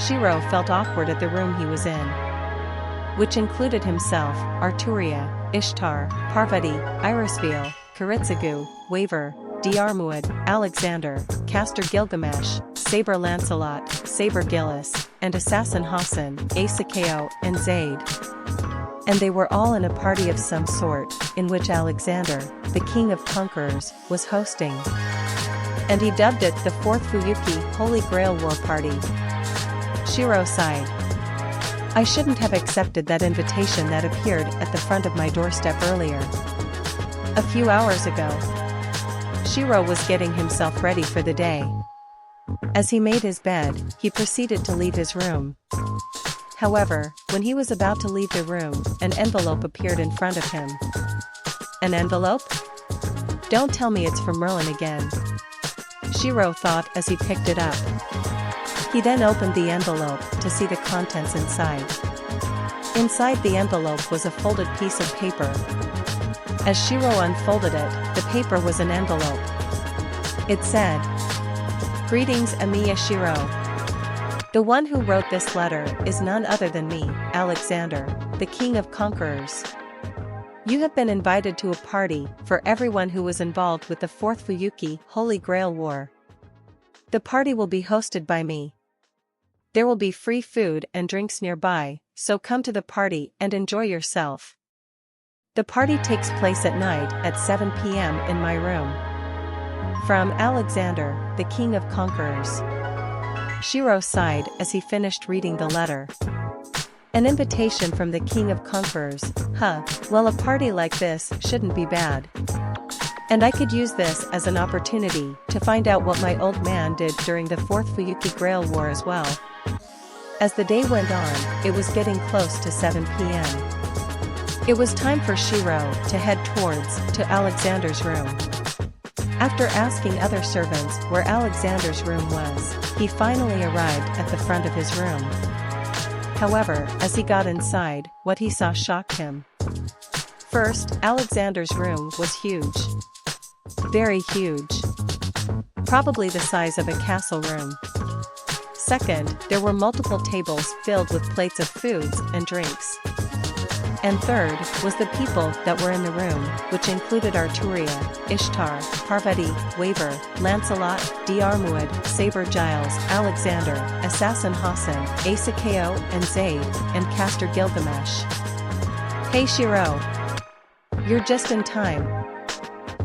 Shirou felt awkward at the room he was in, which included himself, Arturia, Ishtar, Parvati, Irisveal, Kiritsugu, Waver, Diarmuid, Alexander, Castor Gilgamesh, Saber Lancelot, Saber Gillis, and Assassin Hassan, Asakeo, and Zaid. And they were all in a party of some sort, in which Alexander, the king of conquerors, was hosting. And he dubbed it the Fourth Fuyuki Holy Grail War Party. Shirou sighed. I shouldn't have accepted that invitation that appeared at the front of my doorstep earlier. A few hours ago. Shirou was getting himself ready for the day. As he made his bed, he proceeded to leave his room. However, when he was about to leave the room, an envelope appeared in front of him. An envelope? Don't tell me it's from Merlin again. Shirou thought as he picked it up. He then opened the envelope to see the contents inside. Inside the envelope was a folded piece of paper. As Shirou unfolded it, the paper was an envelope. It said, "Greetings, Emiya Shirou. The one who wrote this letter is none other than me, Alexander, the king of conquerors. You have been invited to a party for everyone who was involved with the Fourth Fuyuki Holy Grail War. The party will be hosted by me. There will be free food and drinks nearby, so come to the party and enjoy yourself. The party takes place at night at 7 p.m. in my room. From Alexander, the king of conquerors." Shirou sighed as he finished reading the letter. An invitation from the king of conquerors, huh, well, a party like this shouldn't be bad. And I could use this as an opportunity to find out what my old man did during the Fourth Fuyuki Grail War as well. As the day went on, it was getting close to 7 p.m. It was time for Shirou to head to Alexander's room. After asking other servants where Alexander's room was, he finally arrived at the front of his room. However, as he got inside, what he saw shocked him. First, Alexander's room was huge. Very huge. Probably the size of a castle room. Second, there were multiple tables filled with plates of foods and drinks. And third, was the people that were in the room, which included Arturia, Ishtar, Parvati, Waver, Lancelot, Diarmuid, Saber Giles, Alexander, Assassin Hassan, Asakeo, and Zaid, and Castor Gilgamesh. "Hey Shirou. You're just in time,"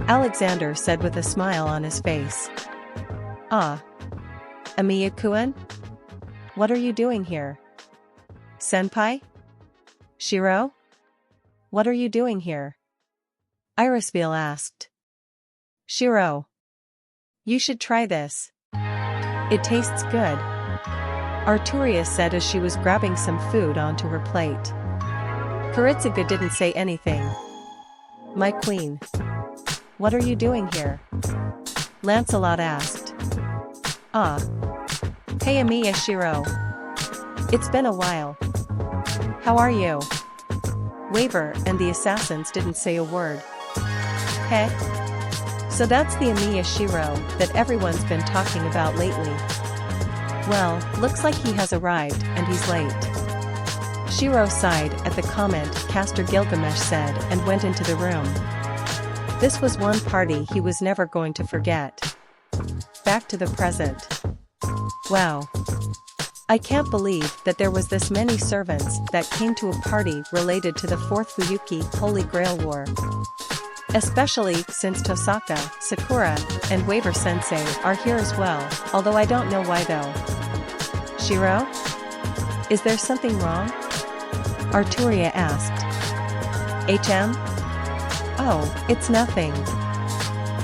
Alexander said with a smile on his face. "Ah. Emiya-kun? What are you doing here? Senpai? Shirou? What are you doing here?" Irisveal asked. "Shirou. You should try this. It tastes good," Arturia said as she was grabbing some food onto her plate. Kiritsugu didn't say anything. "My queen. What are you doing here?" Lancelot asked. "Ah. Hey Emiya Shirou. It's been a while. How are you?" Waver and the assassins didn't say a word. "Heh? So that's the Emiya Shirou that everyone's been talking about lately. Well, looks like he has arrived and he's late." Shirou sighed at the comment Castor Gilgamesh said and went into the room. This was one party he was never going to forget. Back to the present. Wow. I can't believe that there was this many servants that came to a party related to the Fourth Fuyuki Holy Grail War. Especially since Tosaka, Sakura, and Waver Sensei are here as well, although I don't know why though. "Shirou? Is there something wrong?" Arturia asked. "HM? Oh, it's nothing.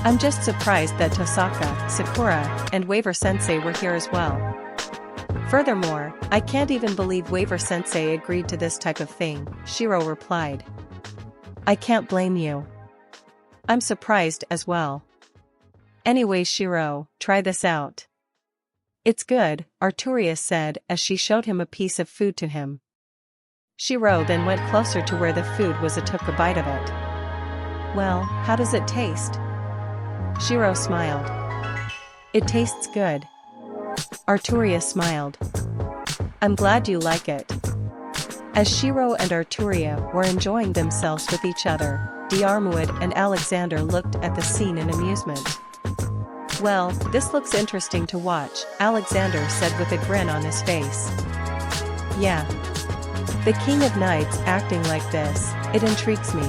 I'm just surprised that Tosaka, Sakura, and Waver Sensei were here as well. Furthermore, I can't even believe Waver Sensei agreed to this type of thing," Shirou replied. "I can't blame you. I'm surprised as well. Anyway Shirou, try this out. It's good," Arturia said as she showed him a piece of food to him. Shirou then went closer to where the food was and took a bite of it. "Well, how does it taste?" Shirou smiled. "It tastes good." Arturia smiled. I'm glad you like it. As Shirou and Arturia were enjoying themselves with each other, Diarmuid and Alexander looked at the scene in amusement. Well, this looks interesting to watch, Alexander said with a grin on his face. Yeah. The King of Knights acting like this, it intrigues me.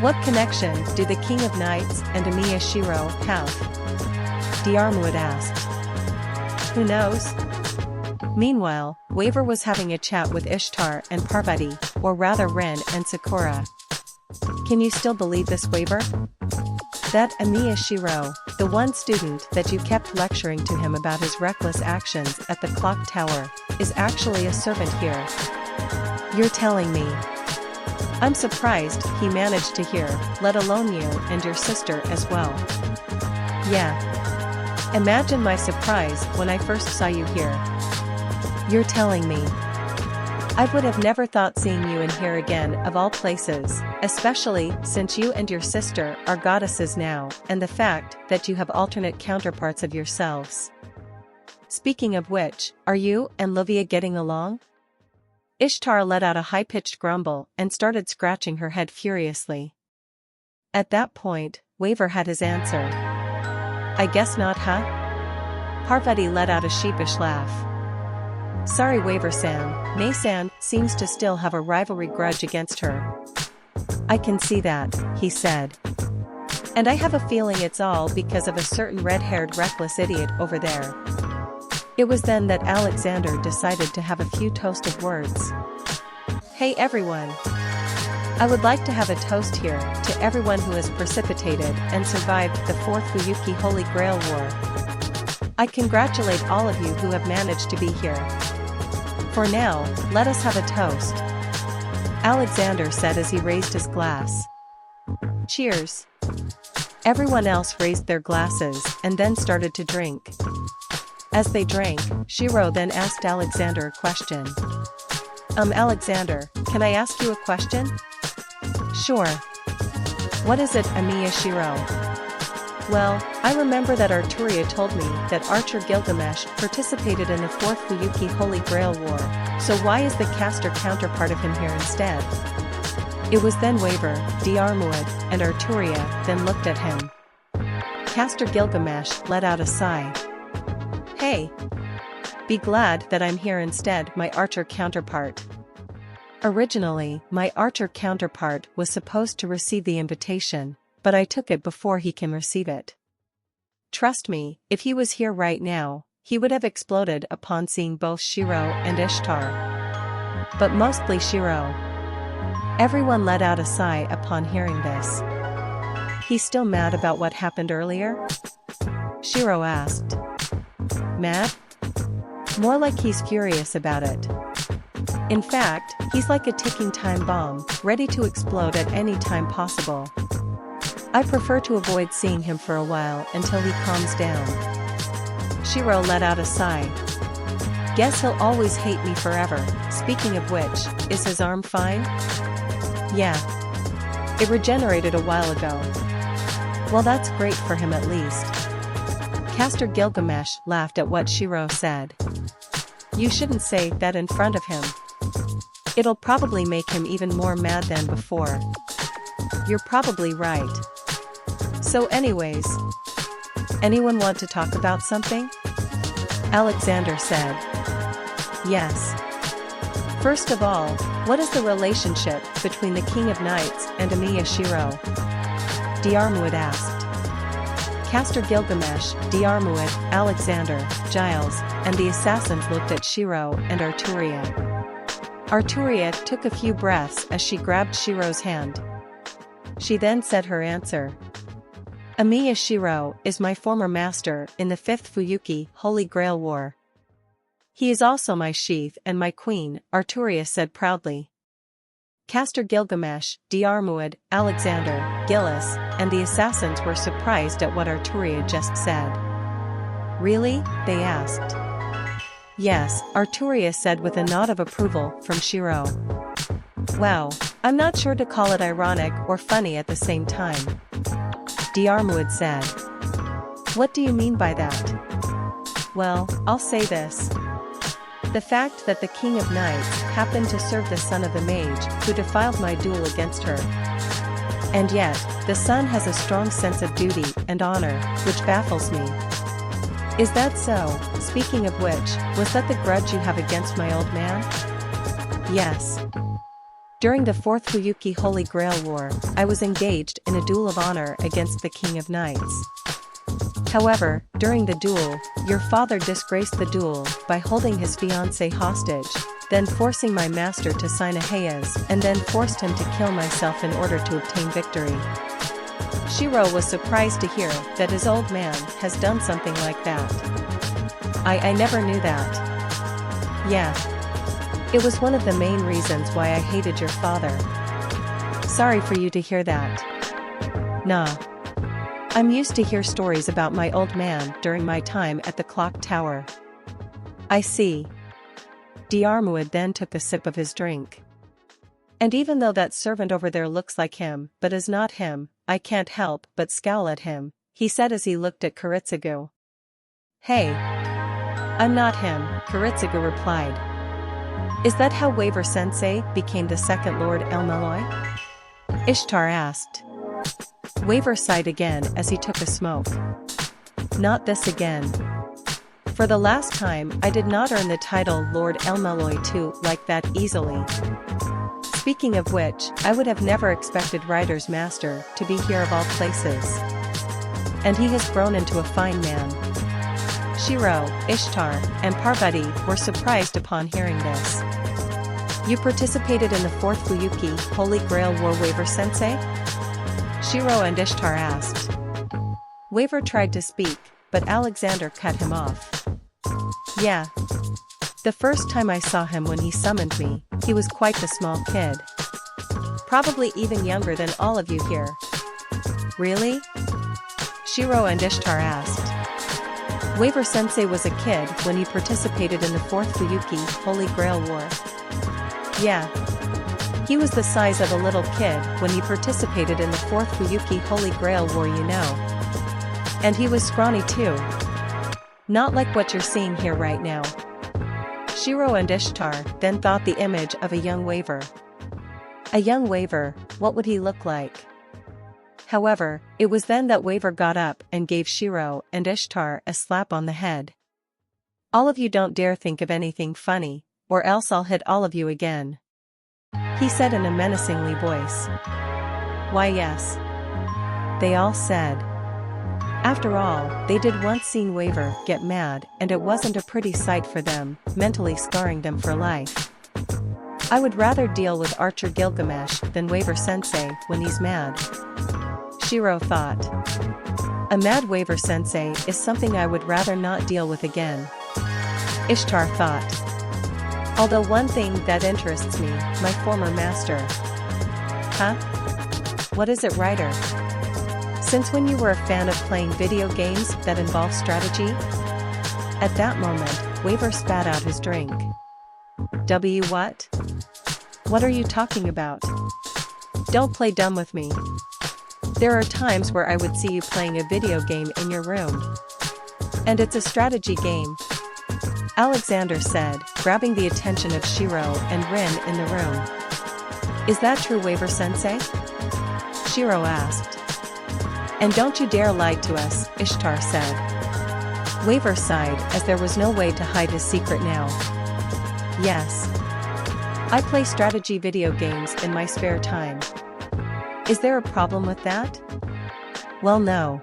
What connection do the King of Knights and Emiya Shirou have? Diarmuid asked. Who knows? Meanwhile, Waver was having a chat with Ishtar and Parvati, or rather Ren and Sakura. Can you still believe this, Waver? That Emiya Shirou, the one student that you kept lecturing to him about his reckless actions at the clock tower, is actually a servant here. You're telling me. I'm surprised he managed to hear, let alone you and your sister as well. Yeah. Imagine my surprise when I first saw you here. You're telling me. I would have never thought seeing you in here again of all places, especially since you and your sister are goddesses now, and the fact that you have alternate counterparts of yourselves. Speaking of which, are you and Livia getting along? Ishtar let out a high-pitched grumble and started scratching her head furiously. At that point, Waver had his answer. I guess not, huh? Parvati let out a sheepish laugh. Sorry, Waver-san, May-san seems to still have a rivalry grudge against her. I can see that, he said. And I have a feeling it's all because of a certain red-haired reckless idiot over there. It was then that Alexander decided to have a few toasted words. Hey everyone! I would like to have a toast here to everyone who has precipitated and survived the 4th Fuyuki Holy Grail War. I congratulate all of you who have managed to be here. For now, let us have a toast. Alexander said as he raised his glass. Cheers. Everyone else raised their glasses and then started to drink. As they drank, Shirou then asked Alexander a question. Alexander, can I ask you a question? Sure. What is it, Emiya Shirou? Well, I remember that Arturia told me that Archer Gilgamesh participated in the 4th Fuyuki Holy Grail War, so why is the caster counterpart of him here instead? It was then Waver, Diarmuid, and Arturia then looked at him. Caster Gilgamesh let out a sigh. Hey! Be glad that I'm here instead, my Archer counterpart. Originally, my Archer counterpart was supposed to receive the invitation, but I took it before he can receive it. Trust me, if he was here right now, he would have exploded upon seeing both Shirou and Ishtar. But mostly Shirou. Everyone let out a sigh upon hearing this. He's still mad about what happened earlier? Shirou asked. Mad? More like he's furious about it. In fact, he's like a ticking time bomb, ready to explode at any time possible. I prefer to avoid seeing him for a while until he calms down. Shirou let out a sigh. Guess he'll always hate me forever. Speaking of which, is his arm fine? Yeah. It regenerated a while ago. Well, that's great for him at least. Caster Gilgamesh laughed at what Shirou said. You shouldn't say that in front of him. It'll probably make him even more mad than before. You're probably right. So anyways, anyone want to talk about something? Alexander said. Yes. First of all, what is the relationship between the King of Knights and Emiya Shirou? Diarmuid asked. Caster Gilgamesh, Diarmuid, Alexander, Giles, and the assassins looked at Shirou and Arturia. Arturia took a few breaths as she grabbed Shirou's hand. She then said her answer. Emiya Shirou is my former master in the 5th Fuyuki Holy Grail War. He is also my sheath and my queen, Arturia said proudly. Caster Gilgamesh, Diarmuid, Alexander, Gillis, and the assassins were surprised at what Arturia just said. Really? They asked. Yes, Arturia said with a nod of approval from Shirou. Wow, I'm not sure to call it ironic or funny at the same time. Diarmuid said. What do you mean by that? Well, I'll say this. The fact that the King of Knights happened to serve the son of the mage who defiled my duel against her. And yet, the son has a strong sense of duty and honor, which baffles me. Is that so? Speaking of which, was that the grudge you have against my old man? Yes. During the 4th Fuyuki Holy Grail War, I was engaged in a duel of honor against the King of Knights. However, during the duel, your father disgraced the duel by holding his fiancée hostage, then forcing my master to sign a heias, and then forced him to kill myself in order to obtain victory. Shirou was surprised to hear that his old man has done something like that. I never knew that. Yeah. It was one of the main reasons why I hated your father. Sorry for you to hear that. Nah. I'm used to hear stories about my old man during my time at the clock tower. I see. Diarmuid then took a sip of his drink. And even though that servant over there looks like him but is not him, I can't help but scowl at him, he said as he looked at Kiritsugu. Hey. I'm not him, Kiritsugu replied. Is that how Waver-sensei became the second Lord Elmaloi? Ishtar asked. Waver sighed again as he took a smoke. Not this again. For the last time, I did not earn the title Lord Elmaloi II like that easily. Speaking of which, I would have never expected Ryder's master to be here of all places. And he has grown into a fine man. Shirou, Ishtar, and Parvati were surprised upon hearing this. You participated in the 4th Fuyuki Holy Grail War, Waver-sensei? Shirou and Ishtar asked. Waver tried to speak, but Alexander cut him off. Yeah. The first time I saw him when he summoned me, he was quite a small kid. Probably even younger than all of you here. Really? Shirou and Ishtar asked. Waver-sensei was a kid when he participated in the 4th Fuyuki Holy Grail War. Yeah. He was the size of a little kid when he participated in the 4th Fuyuki Holy Grail War, you know. And he was scrawny too. Not like what you're seeing here right now. Shirou and Ishtar then thought the image of a young Waver. A young Waver, what would he look like? However, it was then that Waver got up and gave Shirou and Ishtar a slap on the head. All of you don't dare think of anything funny, or else I'll hit all of you again. He said in a menacingly voice. Why yes. They all said. After all, they did once seen Waver get mad and it wasn't a pretty sight for them, mentally scarring them for life. I would rather deal with Archer Gilgamesh than Waver-sensei when he's mad. Shirou thought. A mad Waver-sensei is something I would rather not deal with again. Ishtar thought. Although one thing that interests me, my former master. Huh? What is it, Ryder? Since when you were a fan of playing video games that involve strategy? At that moment, Waver spat out his drink. What? What are you talking about? Don't play dumb with me. There are times where I would see you playing a video game in your room. And it's a strategy game. Alexander said, grabbing the attention of Shirou and Rin in the room. Is that true, Waver-sensei? Shirou asked. And don't you dare lie to us, Ishtar said. Waver sighed as there was no way to hide his secret now. Yes. I play strategy video games in my spare time. Is there a problem with that? Well, no.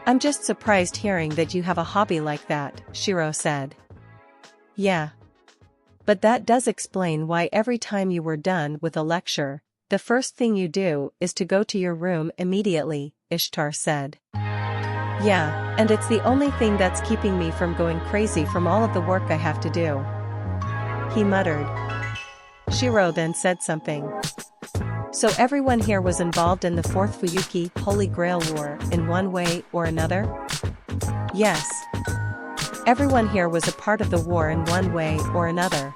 I'm just surprised hearing that you have a hobby like that, Shirou said. Yeah. But that does explain why every time you were done with a lecture, the first thing you do is to go to your room immediately, Ishtar said. Yeah, and it's the only thing that's keeping me from going crazy from all of the work I have to do. He muttered. Shirou then said something. So everyone here was involved in the 4th Fuyuki Holy Grail War in one way or another? Yes. Everyone here was a part of the war in one way or another.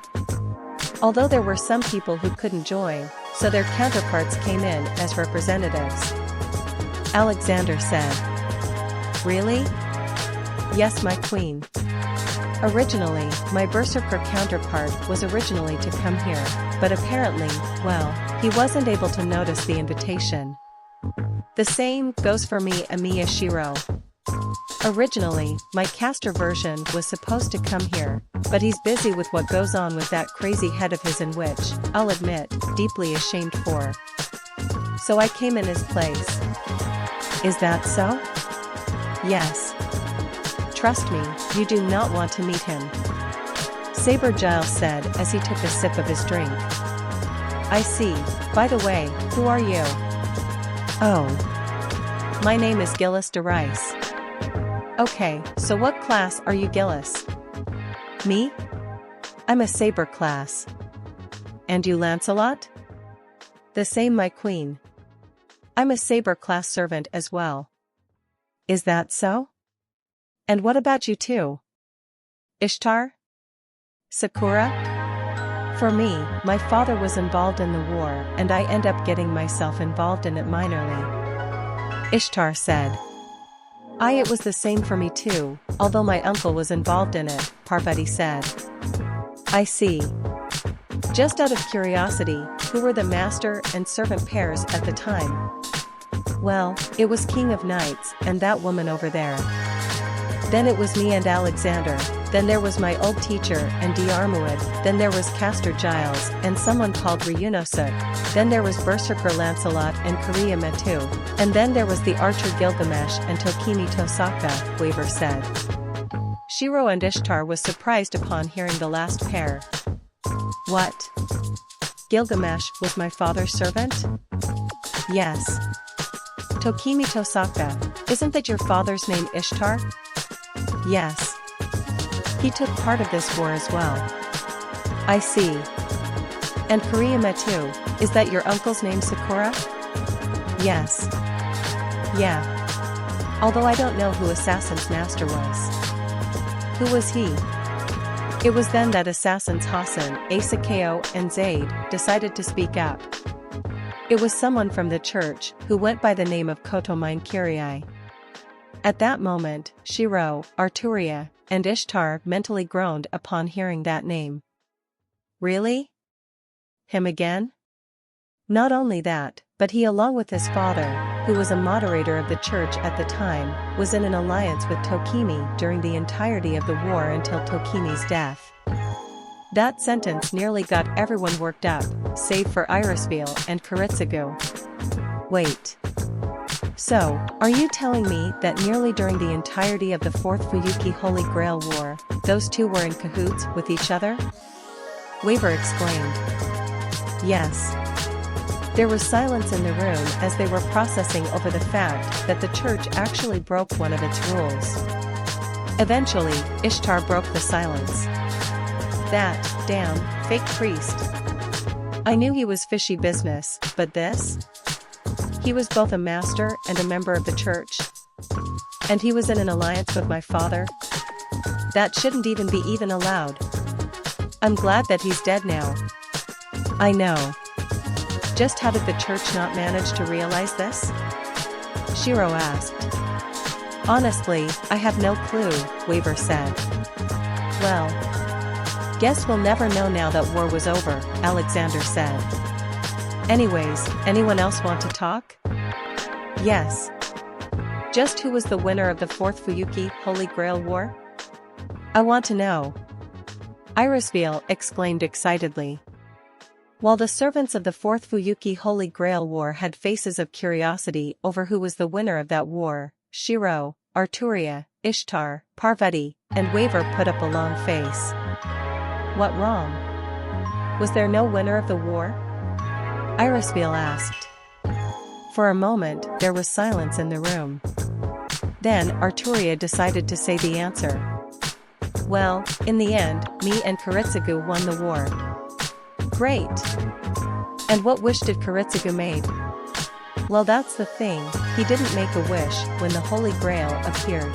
Although there were some people who couldn't join, so their counterparts came in as representatives. Alexander said. Really? Yes, my queen. Originally, my berserker counterpart was originally to come here, but apparently, well, he wasn't able to notice the invitation. The same goes for me, Emiya Shirou. Originally, my caster version was supposed to come here, but he's busy with what goes on with that crazy head of his, in which, I'll admit, deeply ashamed for. So I came in his place. Is that so? Yes. Trust me, you do not want to meet him. Saber Giles said as he took a sip of his drink. I see. By the way, who are you? Oh. My name is Gillis de Rice. Okay, so what class are you, Gillis? Me? I'm a saber class. And you, Lancelot? The same, my queen. I'm a saber class servant as well. Is that so? And what about you two? Ishtar? Sakura? For me, my father was involved in the war and I end up getting myself involved in it minorly. Ishtar said. It was the same for me too, although my uncle was involved in it, Parvati said. I see. Just out of curiosity, who were the master and servant pairs at the time? Well, it was King of Knights and that woman over there. Then it was me and Alexander, then there was my old teacher and Diarmuid, then there was Caster Giles and someone called Ryunosuk, then there was Berserker Lancelot and Korea Metu, and then there was the archer Gilgamesh and Tokimi Tosaka, Waver said. Shirou and Ishtar was surprised upon hearing the last pair. What? Gilgamesh was my father's servant? Yes. Tokimi Tosaka, isn't that your father's name, Ishtar? Yes. He took part of this war as well. I see. And Korea Metu, is that your uncle's name, Sakura? Yes. Yeah. Although I don't know who Assassin's master was. Who was he? It was then that Assassins Hassan, Asakeo, and Zaid decided to speak up. It was someone from the church who went by the name of Kotomine Kyrie. At that moment, Shirou, Arturia, and Ishtar mentally groaned upon hearing that name. Really? Him again? Not only that, but he, along with his father, who was a moderator of the church at the time, was in an alliance with Tokimi during the entirety of the war until Tokimi's death. That sentence nearly got everyone worked up, save for Irisville and Kiritsugu. Wait. So, are you telling me that nearly during the entirety of the Fourth Fuyuki Holy Grail War, those two were in cahoots with each other? Waver exclaimed. Yes. There was silence in the room as they were processing over the fact that the church actually broke one of its rules. Eventually, Ishtar broke the silence. That, damn, fake priest. I knew he was fishy business, but this? He was both a master and a member of the church. And he was in an alliance with my father? That shouldn't even be allowed. I'm glad that he's dead now. I know. Just how did the church not manage to realize this? Shirou asked. Honestly, I have no clue, Waver said. Well, guess we'll never know now that war was over, Alexander said. Anyways, anyone else want to talk? Yes. Just who was the winner of the Fourth Fuyuki Holy Grail War? I want to know. Irisville exclaimed excitedly. While the servants of the Fourth Fuyuki Holy Grail War had faces of curiosity over who was the winner of that war, Shirou, Arturia, Ishtar, Parvati, and Waver put up a long face. What wrong? Was there no winner of the war? Irisville asked. For a moment, there was silence in the room. Then, Arturia decided to say the answer. Well, in the end, me and Kiritsugu won the war. Great! And what wish did Kiritsugu made? Well, that's the thing, he didn't make a wish when the Holy Grail appeared.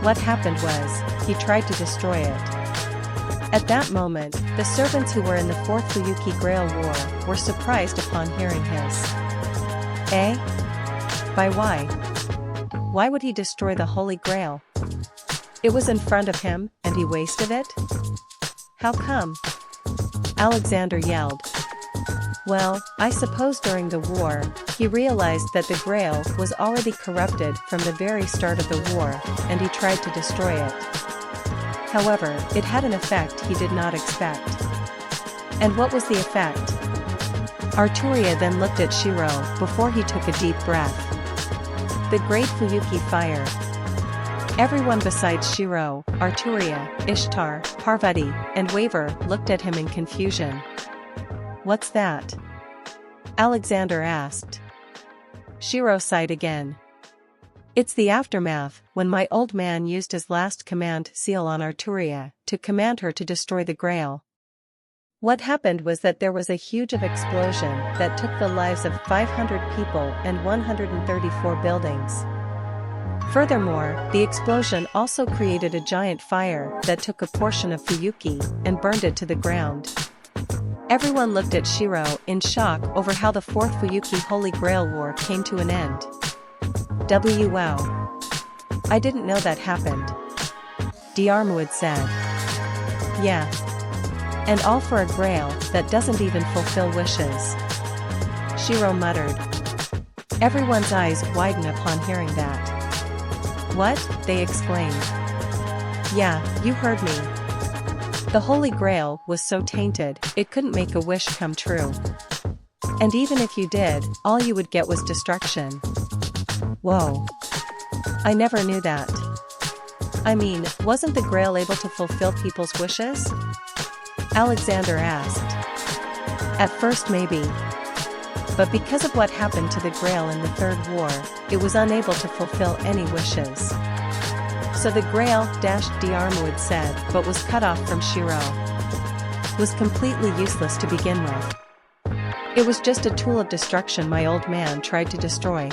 What happened was, he tried to destroy it. At that moment, the servants who were in the Fourth Fuyuki Grail War were surprised upon hearing his. Eh? By why? Why would he destroy the Holy Grail? It was in front of him, and he wasted it? How come? Alexander yelled. Well, I suppose during the war, he realized that the Grail was already corrupted from the very start of the war, and he tried to destroy it. However, it had an effect he did not expect. And what was the effect? Arturia then looked at Shirou before he took a deep breath. The Great Fuyuki Fire. Everyone besides Shirou, Arturia, Ishtar, Parvati, and Waver looked at him in confusion. What's that? Alexander asked. Shirou sighed again. It's the aftermath, when my old man used his last command seal on Arturia to command her to destroy the Grail. What happened was that there was a huge explosion that took the lives of 500 people and 134 buildings. Furthermore, the explosion also created a giant fire that took a portion of Fuyuki and burned it to the ground. Everyone looked at Shirou in shock over how the Fourth Fuyuki Holy Grail War came to an end. Wow. I didn't know that happened. Diarmuid said. Yeah. And all for a Grail that doesn't even fulfill wishes. Shirou muttered. Everyone's eyes widened upon hearing that. What? They exclaimed. Yeah, you heard me. The Holy Grail was so tainted, it couldn't make a wish come true. And even if you did, all you would get was destruction. Whoa. I never knew that. I mean, wasn't the Grail able to fulfill people's wishes? Alexander asked. At first maybe. But because of what happened to the Grail in the Third War, it was unable to fulfill any wishes. So the Grail, Diarmuid said, but was cut off from Shirou. Was completely useless to begin with. It was just a tool of destruction my old man tried to destroy.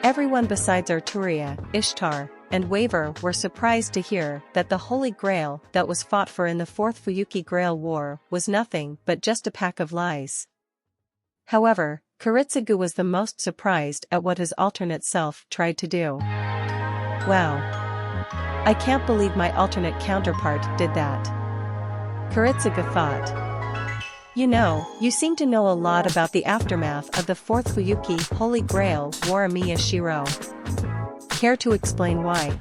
Everyone besides Arturia, Ishtar, and Waver were surprised to hear that the Holy Grail that was fought for in the Fourth Fuyuki Grail War was nothing but just a pack of lies. However, Kiritsugu was the most surprised at what his alternate self tried to do. Wow. I can't believe my alternate counterpart did that. Kiritsugu thought. You know, you seem to know a lot about the aftermath of the Fourth Fuyuki Holy Grail War. Emiya Shirou. Care to explain why?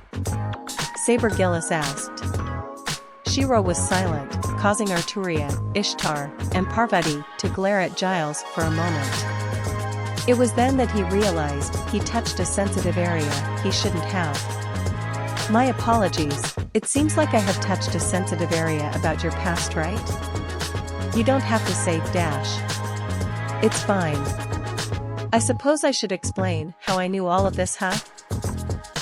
Saber Gillis asked. Shirou was silent, causing Arturia, Ishtar, and Parvati to glare at Giles for a moment. It was then that he realized he touched a sensitive area he shouldn't have. My apologies, it seems like I have touched a sensitive area about your past, right? You don't have to say dash. It's fine. I suppose I should explain how I knew all of this, huh?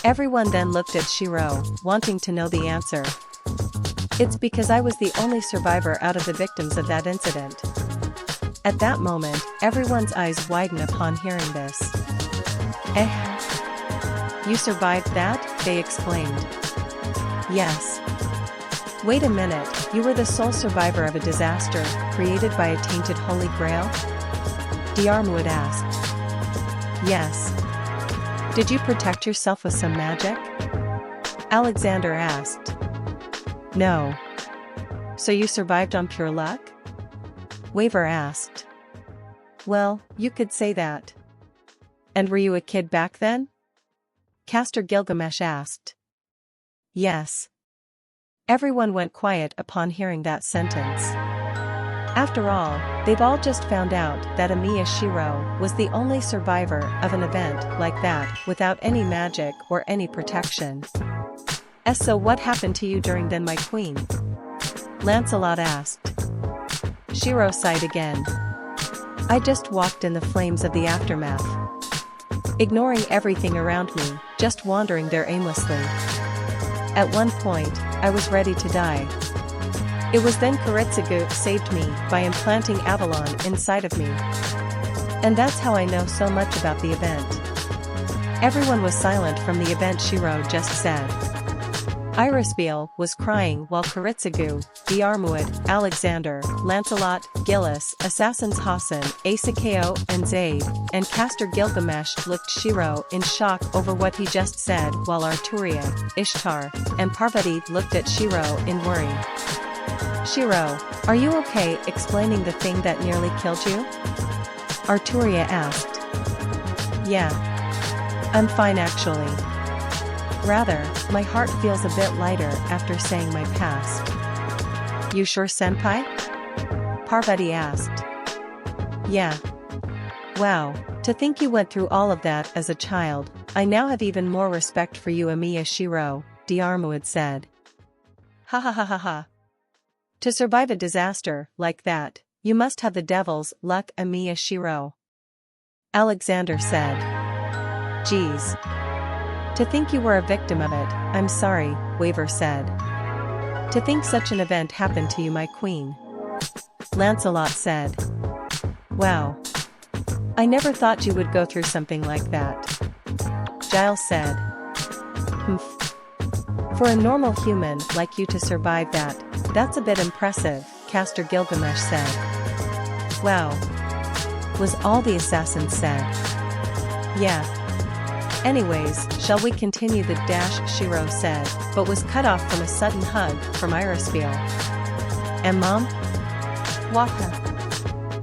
Everyone then looked at Shirou, wanting to know the answer. It's because I was the only survivor out of the victims of that incident. At that moment, everyone's eyes widened upon hearing this. You survived that? They exclaimed. Yes. Wait a minute, you were the sole survivor of a disaster created by a tainted Holy Grail? Diarmuid asked. Yes. Did you protect yourself with some magic? Alexander asked. No. So you survived on pure luck? Waver asked. Well, you could say that. And were you a kid back then? Caster Gilgamesh asked. Yes. Everyone went quiet upon hearing that sentence. After all, they've all just found out that Emiya Shirou was the only survivor of an event like that without any magic or any protection. So what happened to you during then, my queen? Lancelot asked. Shirou sighed again. I just walked in the flames of the aftermath. Ignoring everything around me, just wandering there aimlessly. At one point, I was ready to die. It was then Kiritsugu saved me by implanting Avalon inside of me. And that's how I know so much about the event. Everyone was silent from the event Shirou just said. Irisbeil was crying while Kiritsugu, Diarmuid, Alexander, Lancelot, Gillis, Assassins Hassan, Asakeo and Zaid, and Caster Gilgamesh looked Shirou in shock over what he just said while Arturia, Ishtar, and Parvati looked at Shirou in worry. Shirou, are you okay explaining the thing that nearly killed you? Arturia asked. Yeah. I'm fine actually. Rather, my heart feels a bit lighter after saying my past. You sure, senpai? Parvati asked. Yeah. Wow, to think you went through all of that as a child. I now have even more respect for you, Emiya Shirou, Diarmuid said. Ha ha ha ha ha. To survive a disaster like that, you must have the devil's luck, Emiya Shirou. Alexander said. Geez. To think you were a victim of it, I'm sorry, Waver said. To think such an event happened to you, my queen. Lancelot said. Wow. I never thought you would go through something like that. Giles said. Humph. For a normal human like you to survive that, that's a bit impressive, Caster Gilgamesh said. Wow. Was all the assassins said. Yeah. Anyways, shall we continue, the dash, Shirou said, but was cut off from a sudden hug from Irisbeil. And Mom? Waka.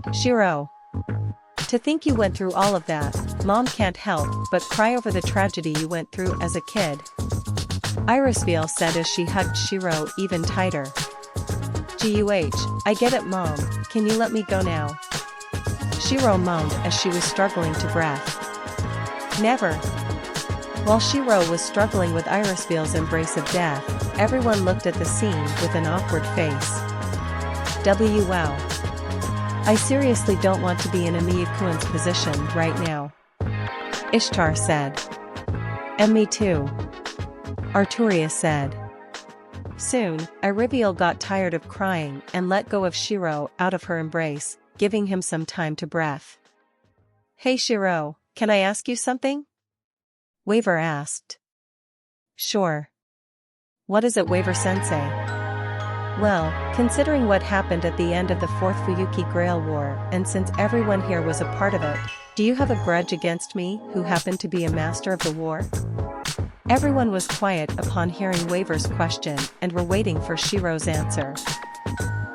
Shirou. To think you went through all of that, Mom can't help but cry over the tragedy you went through as a kid. Irisbeil said as she hugged Shirou even tighter. Guh, I get it, Mom, can you let me go now? Shirou moaned as she was struggling to breath. Never. While Shirou was struggling with Irisbeil's embrace of death, everyone looked at the scene with an awkward face. Wow. I seriously don't want to be in Emiya-kun's position right now. Ishtar said. And me too. Arturia said. Soon, Irisbeil got tired of crying and let go of Shirou out of her embrace, giving him some time to breath. Hey Shirou, can I ask you something? Waver asked. Sure. What is it, Waver-sensei? Well, considering what happened at the end of the 4th Fuyuki Grail War, and since everyone here was a part of it, do you have a grudge against me, who happened to be a master of the war? Everyone was quiet upon hearing Waver's question and were waiting for Shirou's answer.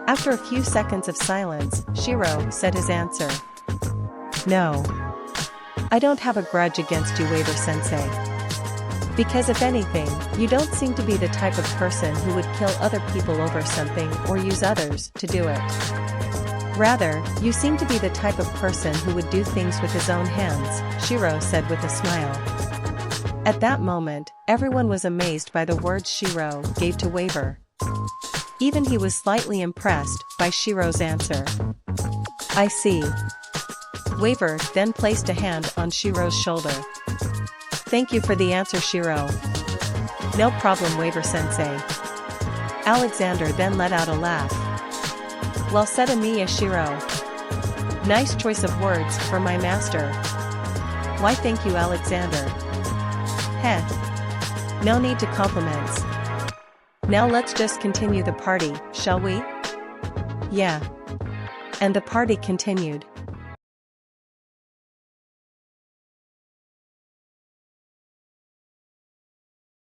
After a few seconds of silence, Shirou said his answer. No. I don't have a grudge against you, Waver-sensei. Because if anything, you don't seem to be the type of person who would kill other people over something or use others to do it. Rather, you seem to be the type of person who would do things with his own hands, Shirou said with a smile. At that moment, everyone was amazed by the words Shirou gave to Waver. Even he was slightly impressed by Shirou's answer. I see. Waver then placed a hand on Shirou's shoulder. Thank you for the answer, Shirou. No problem, Waver-sensei. Alexander then let out a laugh. Well said, Emiya Shirou. Nice choice of words for my master. Why thank you, Alexander. Heh. No need to compliments. Now let's just continue the party, shall we? Yeah. And the party continued.